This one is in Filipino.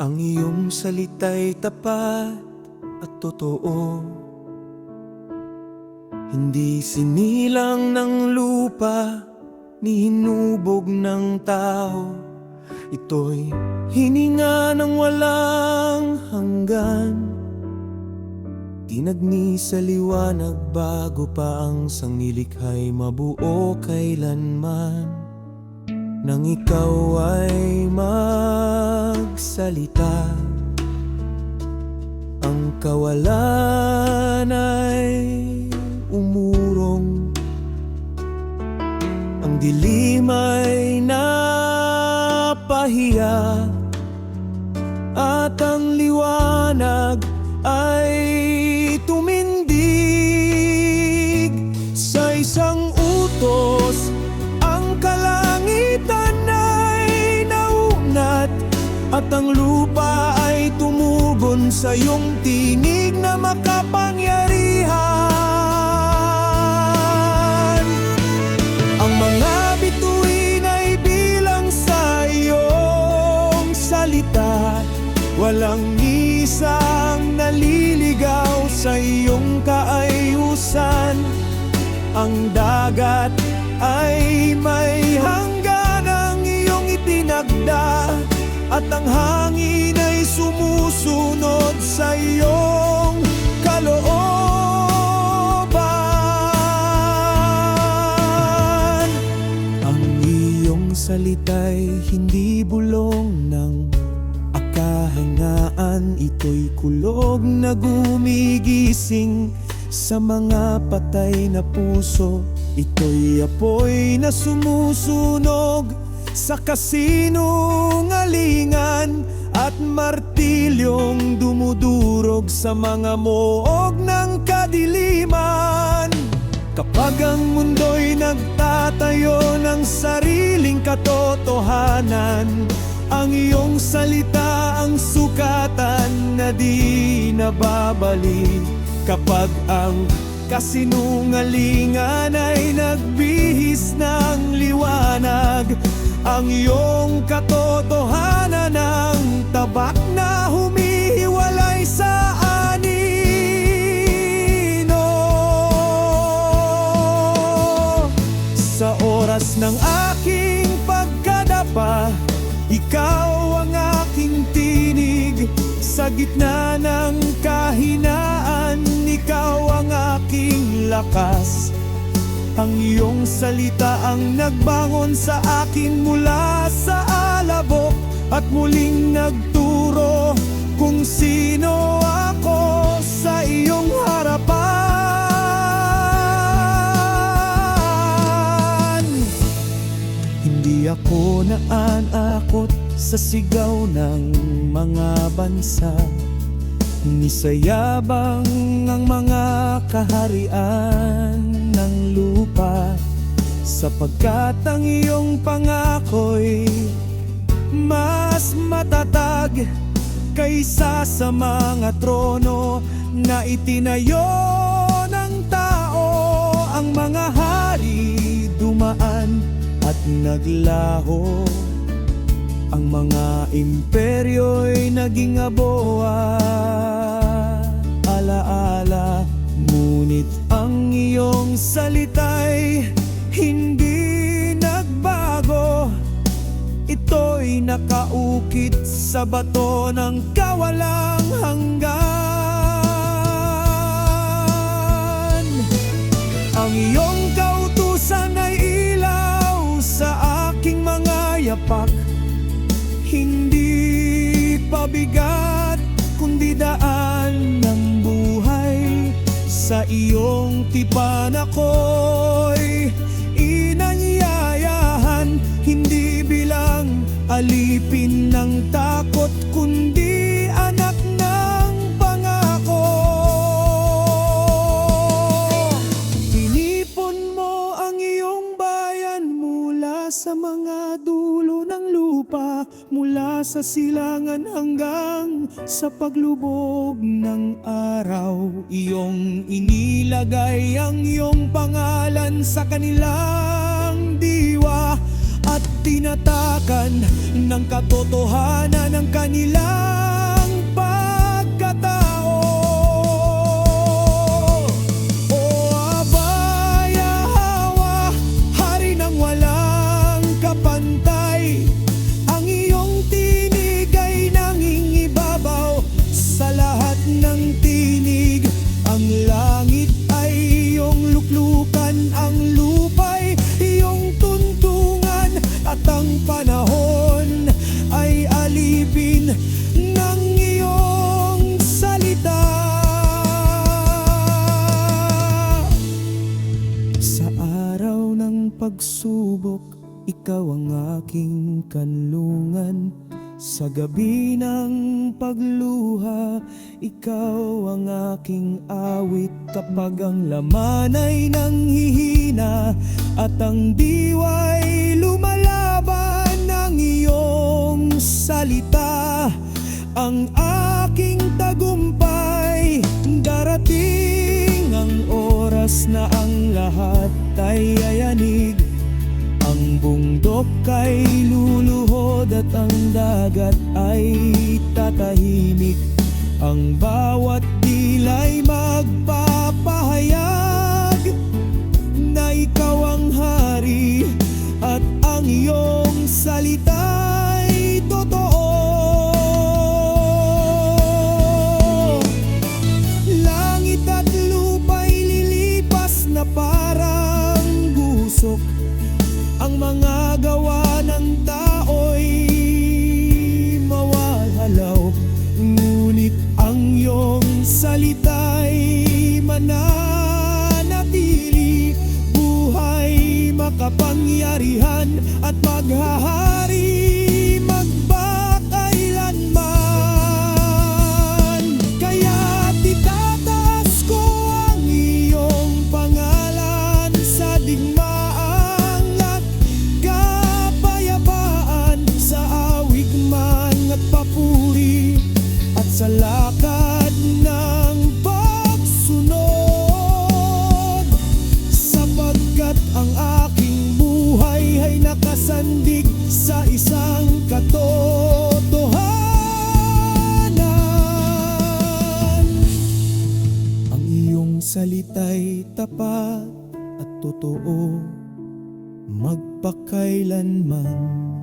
Ang iyong salita'y tapat at totoo, hindi sinilang ng lupa ni hinubog ng tao. Ito'y hininga ng walang hanggan, tinagni sa liwanag bago pa ang sanglilikha'y mabuo kailanman. Nang ikaw ay magsalita, ang kawalan ay umurong, ang dilim ay napahiya, at ang liwanag ay tumindig. Sa isang utos, ang kalangitan ay naunat, at ang lupa ay tumugon sa iyong tinig na makapangyarihan. Ang mga bituin ay bilang sa iyong salita, walang isang naliligaw sa iyong kaayusan. Ang dagat ay may hangganang iyong itinagda, at ang hangin ay sumusunod sa iyong kalooban. Ang iyong salita'y hindi bulong ng kahangaan, ito'y kulog na gumigising sa mga patay na puso. Ito'y apoy na sumusunog sa kasinungalingan, at martilyong dumudurog sa mga moog ng kadiliman. Kapag ang mundo'y nagtatayo ng sariling katotohanan, ang iyong salita ang sukatan na di nababalik. Kapag ang kasinungalingan ay nagbihis ng liwanag, ang iyong katotohanan ng tabak na humihiwalay sa anino. Sa oras ng aking pagkadapa, ikaw ang aking tinig. Sa gitna ng kahinaan, ikaw ang aking lakas. Ang iyong salita ang nagbangon sa akin mula sa alabok, at muling nagturo kung sino ako sa iyong harapan. Hindi ako naanakot sa sigaw ng mga bansa, nisayabang ang mga kaharian ng lupa, sapagkat ang iyong pangako'y mas matatag kaysa sa mga trono na itinayo ng tao. Ang mga hari dumaan at naglaho, ang mga imperyo'y naging aboa, alaala. Ngunit ang iyong salita'y hindi nagbago, ito'y nakaukit sa bato ng kawalang hanggan. Ang iyong kautusan ay ilaw sa aking mga yapak, hindi pabigat kundi daan ng buhay. Sa iyong tipan ako'y inanyayahan, hindi bilang alipin ng takot, kundi anak ng pangako. Tinipon mo ang iyong bayan mula sa mga dulo ng lupa, mula sa silangan hanggang sa paglubog ng araw. Iyong inilagay ang iyong pangalan sa kanilang diwa, at tinatak katiyakan ng katotohanan ng kanilang pagkatao. O Abaya Hawa, hari ng walang kapantay, ang iyong tinig ay nangingibabaw sa lahat ng tinig. Ang langit ay iyong luklukan, ang lupa'y iyong tuntungan, at ang panahon ay alipin ng iyong salita. Sa araw ng pagsubok, ikaw ang aking kanlungan. Sa gabi ng pagluha, ikaw ang aking awit. Kapag ang laman ay nanghihina at ang diwa'y lumalaban, ng iyong salita ang aking tagumpay. Darating ang oras na ang lahat ay yayanig, ang bundok ay luluhod at ang dagat ay tatahimik. Ang bawat dila'y magpapahayag na ikaw ang hari at ang iyong salita'y totoo. Langit at lupa'y lilipas na parang gusok, ang mga gawa ng tao'y mawawalaw, ngunit ang iyong salita'y mananatili. Buhay, makapangyarihan at maghahari magpakailanman. Kaya't itataas ko ang iyong pangalan sa digmaan at kapayapaan, sa awig man at papuri, at sa lakad ng pagsunod. Sapagkat ang aking buhay ay nakasandig sa isang katotohanan. Ang iyong salita'y tapat at totoo magpakailanman.